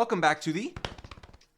Welcome back to the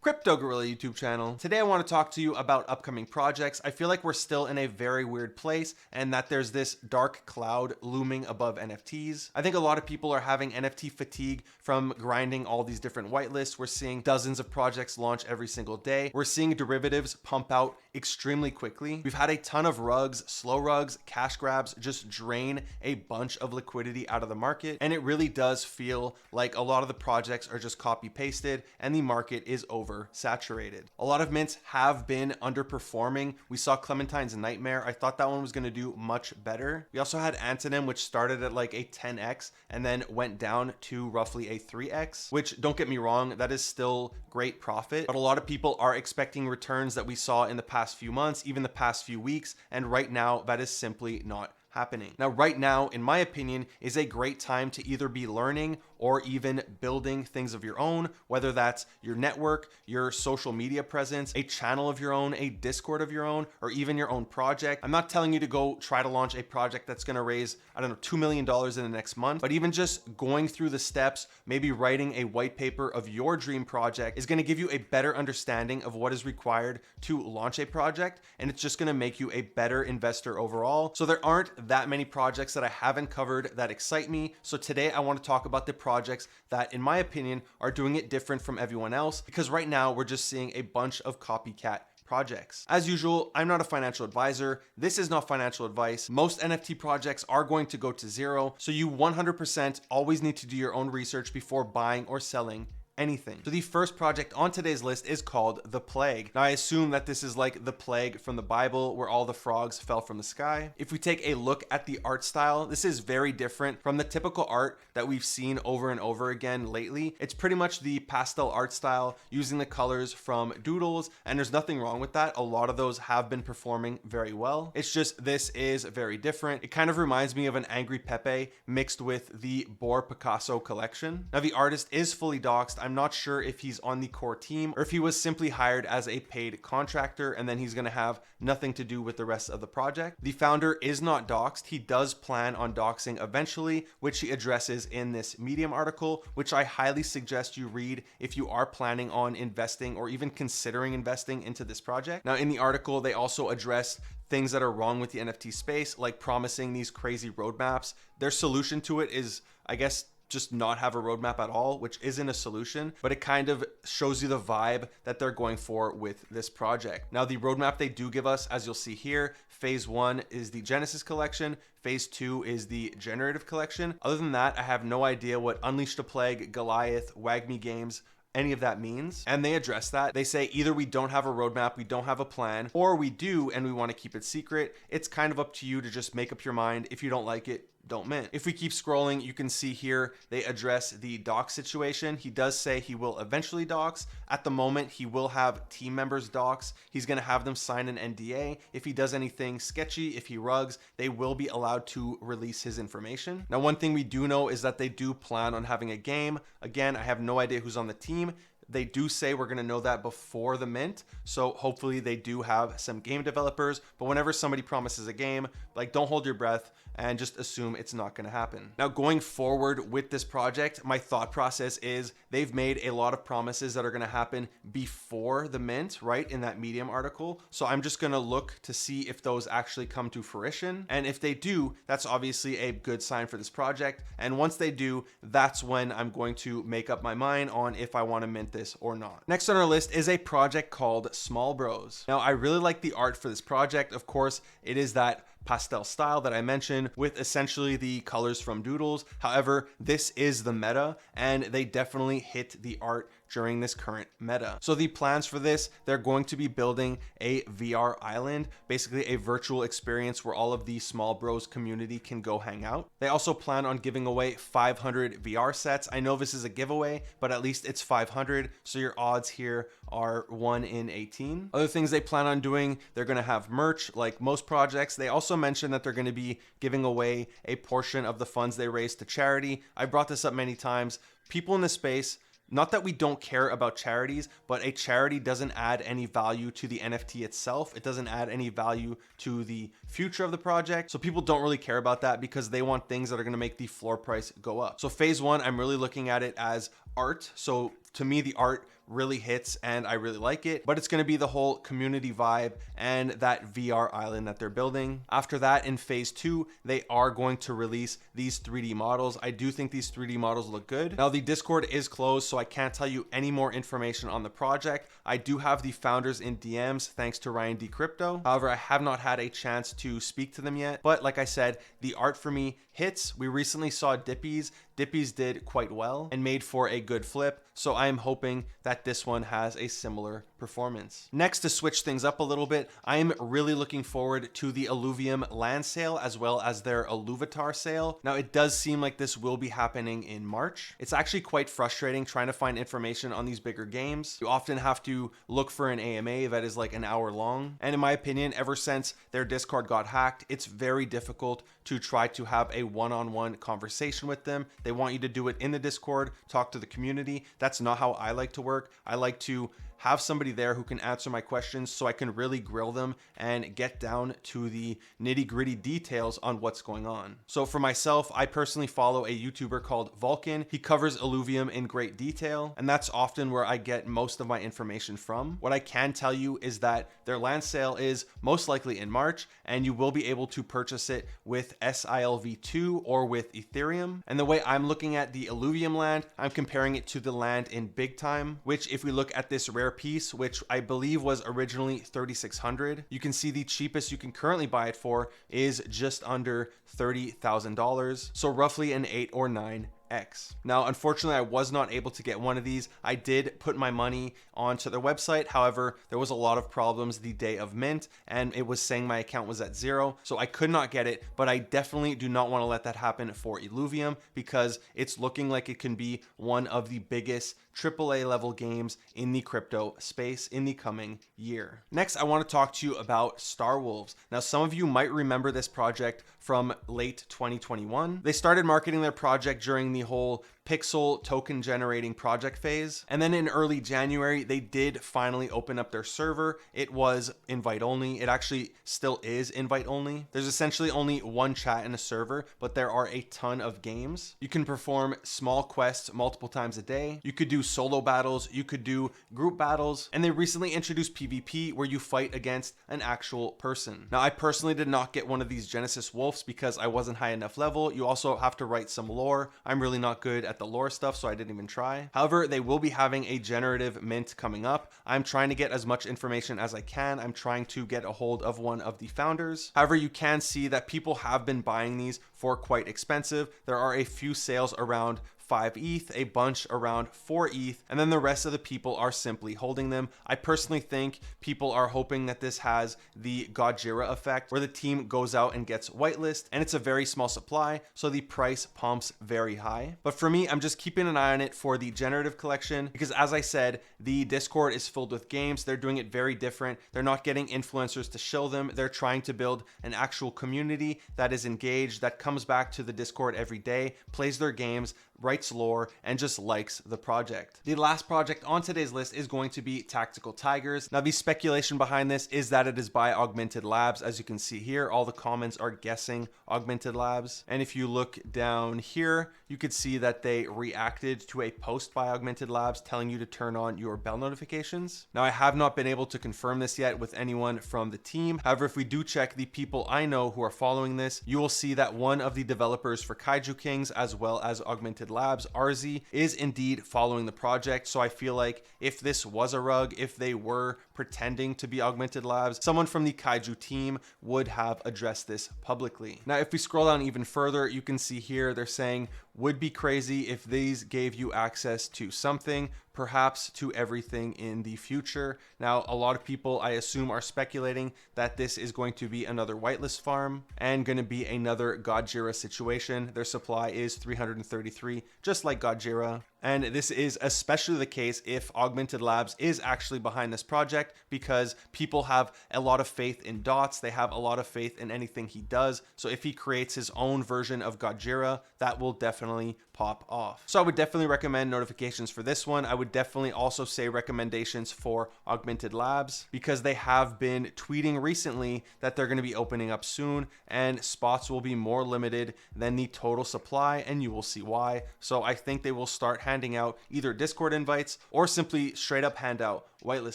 Crypto Gorilla YouTube channel. Today I want to talk to you about upcoming projects. I feel like we're still in a very weird place and that there's this dark cloud looming above NFTs. I think a lot of people are having NFT fatigue from grinding all these different whitelists. We're seeing dozens of projects launch every single day. We're seeing derivatives pump out extremely quickly. We've had a ton of rugs, slow rugs, cash grabs just drain a bunch of liquidity out of the market. And it really does feel like a lot of the projects are just copy pasted and the market is oversaturated. A lot of mints have been underperforming. We saw Clementine's Nightmare. I thought that one was going to do much better. We also had Antonym, which started at like a 10x and then went down to roughly a 3x, which, don't get me wrong, that is still great profit. But a lot of people are expecting returns that we saw in the past few months, even the past few weeks. And right now, that is simply not happening. Now, right now, in my opinion, is a great time to either be learning or even building things of your own, whether that's your network, your social media presence, a channel of your own, a Discord of your own, or even your own project. I'm not telling you to go try to launch a project that's going to raise, I don't know, $2 million in the next month, but even just going through the steps, maybe writing a white paper of your dream project is going to give you a better understanding of what is required to launch a project. And it's just going to make you a better investor overall. So there aren't that many projects that I haven't covered that excite me. So today I want to talk about the projects that, in my opinion, are doing it different from everyone else, because right now we're just seeing a bunch of copycat projects. As usual, I'm not a financial advisor. This is not financial advice. Most NFT projects are going to go to zero. So you 100% always need to do your own research before buying or selling anything. So the first project on today's list is called The Plague. Now I assume that this is like the plague from the Bible where all the frogs fell from the sky. If we take a look at the art style, this is very different from the typical art that we've seen over and over again lately. It's pretty much the pastel art style using the colors from doodles, and there's nothing wrong with that. A lot of those have been performing very well. It's just this is very different. It kind of reminds me of an Angry Pepe mixed with the Boar Picasso collection. Now the artist is fully doxed. I'm not sure if he's on the core team or if he was simply hired as a paid contractor and then he's going to have nothing to do with the rest of the project. The founder is not doxed. He does plan on doxing eventually, which he addresses in this Medium article, which I highly suggest you read if you are planning on investing or even considering investing into this project. Now, in the article, they also address things that are wrong with the NFT space, like promising these crazy roadmaps. Their solution to it is, I guess, just not have a roadmap at all, which isn't a solution, but it kind of shows you the vibe that they're going for with this project. Now, the roadmap they do give us, as you'll see here, phase 1 is the Genesis collection. Phase 2 is the Generative collection. Other than that, I have no idea what Unleash the Plague, Goliath, Wagme Games, any of that means. And they address that. They say either we don't have a roadmap, we don't have a plan, or we do and we want to keep it secret. It's kind of up to you to just make up your mind. If you don't like it, don't mint. If we keep scrolling, you can see here they address the dox situation. He does say he will eventually dox. At the moment, he will have team members dox. He's going to have them sign an NDA. If he does anything sketchy, if he rugs, they will be allowed to release his information. Now, one thing we do know is that they do plan on having a game. Again, I have no idea who's on the team. They do say we're going to know that before the mint. So hopefully they do have some game developers, but whenever somebody promises a game, like, don't hold your breath and just assume it's not going to happen. Now, going forward with this project, my thought process is they've made a lot of promises that are going to happen before the mint, right? In that Medium article. So I'm just going to look to see if those actually come to fruition. And if they do, that's obviously a good sign for this project. And once they do, that's when I'm going to make up my mind on if I want to mint this or not. Next on our list is a project called Small Bros. Now, I really like the art for this project. Of course, it is that pastel style that I mentioned with essentially the colors from doodles. However, this is the meta and they definitely hit the art during this current meta. So the plans for this, they're going to be building a VR island, basically a virtual experience where all of the Small Bros community can go hang out. They also plan on giving away 500 VR sets. I know this is a giveaway, but at least it's 500. So your odds here are 1 in 18. Other things they plan on doing, they're going to have merch like most projects. They also mentioned that they're going to be giving away a portion of the funds they raise to charity. I brought this up many times. People in this space, not that we don't care about charities, but a charity doesn't add any value to the NFT itself. It doesn't add any value to the future of the project. So people don't really care about that because they want things that are going to make the floor price go up. So phase 1, I'm really looking at it as art. So to me, the art really hits and I really like it, but it's going to be the whole community vibe and that VR island that they're building. After that, in phase 2, they are going to release these 3D models. I do think these 3D models look good. Now the Discord is closed, so I can't tell you any more information on the project. I do have the founders in DMs thanks to Ryan D Crypto. However, I have not had a chance to speak to them yet, but like I said, the art for me hits. We recently saw Dippies. Dippies did quite well and made for a good flip, so I am hoping that this one has a similar performance. Next, to switch things up a little bit, I am really looking forward to the Elluvium land sale as well as their Elluvitar sale. Now, it does seem like this will be happening in March. It's actually quite frustrating trying to find information on these bigger games. You often have to look for an AMA that is like an hour long, and in my opinion, ever since their Discord got hacked, it's very difficult to try to have a one-on-one conversation with them. They want you to do it in the Discord, talk to the community. That's not how I like to work. I like to have somebody there who can answer my questions so I can really grill them and get down to the nitty-gritty details on what's going on. So for myself, I personally follow a YouTuber called Vulcan. He covers Elluvium in great detail, and that's often where I get most of my information from. What I can tell you is that their land sale is most likely in March, and you will be able to purchase it with SILV2 or with Ethereum. And the way I'm looking at the Elluvium land, I'm comparing it to the land in Big Time, which if we look at this rare piece, which I believe was originally 3,600, you can see the cheapest you can currently buy it for is just under $30,000. So roughly an 8 or 9x. Now, unfortunately, I was not able to get one of these. I did put my money onto their website. However, there was a lot of problems the day of mint, and it was saying my account was at 0. So I could not get it, but I definitely do not want to let that happen for Elluvium because it's looking like it can be one of the biggest AAA level games in the crypto space in the coming year. Next, I want to talk to you about Star Wolves. Now, some of you might remember this project from late 2021. They started marketing their project during the whole pixel token generating project phase. And then in early January, they did finally open up their server. It was invite only. It actually still is invite only. There's essentially only one chat in a server, but there are a ton of games. You can perform small quests multiple times a day. You could do solo battles. You could do group battles. And they recently introduced PvP where you fight against an actual person. Now, I personally did not get one of these Genesis Wolves because I wasn't high enough level. You also have to write some lore. I'm really not good at the lore stuff, so I didn't even try. However, they will be having a generative mint coming up. I'm trying to get as much information as I can. I'm trying to get a hold of one of the founders. However, you can see that people have been buying these for quite expensive. There are a few sales around 5 ETH, a bunch around 4 ETH, and then the rest of the people are simply holding them. I personally think people are hoping that this has the Gojira effect where the team goes out and gets whitelist, and it's a very small supply, so the price pumps very high. But for me, I'm just keeping an eye on it for the generative collection because, as I said, the Discord is filled with games. They're doing it very different. They're not getting influencers to show them. They're trying to build an actual community that is engaged, that comes back to the Discord every day, plays their games, writes lore, and just likes the project. The last project on today's list is going to be Tactical Tigers. Now, the speculation behind this is that it is by Augmented Labs. As you can see here, all the comments are guessing Augmented Labs. And if you look down here, you could see that they reacted to a post by Augmented Labs telling you to turn on your bell notifications. Now, I have not been able to confirm this yet with anyone from the team. However, if we do check the people I know who are following this, you will see that one of the developers for Kaiju Kings, as well as Augmented Labs, Arzi, is indeed following the project. So I feel like if this was a rug, if they were pretending to be Augmented Labs, someone from the Kaiju team would have addressed this publicly. Now, if we scroll down even further, you can see here they're saying, would be crazy if these gave you access to something, perhaps to everything in the future. Now, a lot of people, I assume, are speculating that this is going to be another whitelist farm and going to be another Gojira situation. Their supply is 333, just like Gojira. And this is especially the case if Augmented Labs is actually behind this project because people have a lot of faith in Dots. They have a lot of faith in anything he does. So if he creates his own version of Gojira, that will definitely pop off. So I would definitely recommend notifications for this one. I would would definitely also say recommendations for Augmented Labs, because they have been tweeting recently that they're going to be opening up soon and spots will be more limited than the total supply, and you will see why. So I think they will start handing out either Discord invites or simply straight up hand out whitelist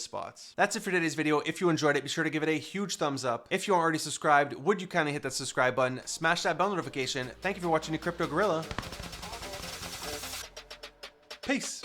spots. That's it for today's video. If you enjoyed it, be sure to give it a huge thumbs up. If you aren't already subscribed, would you kindly hit that subscribe button, smash that bell notification. Thank you for watching the Crypto Gorilla. Peace.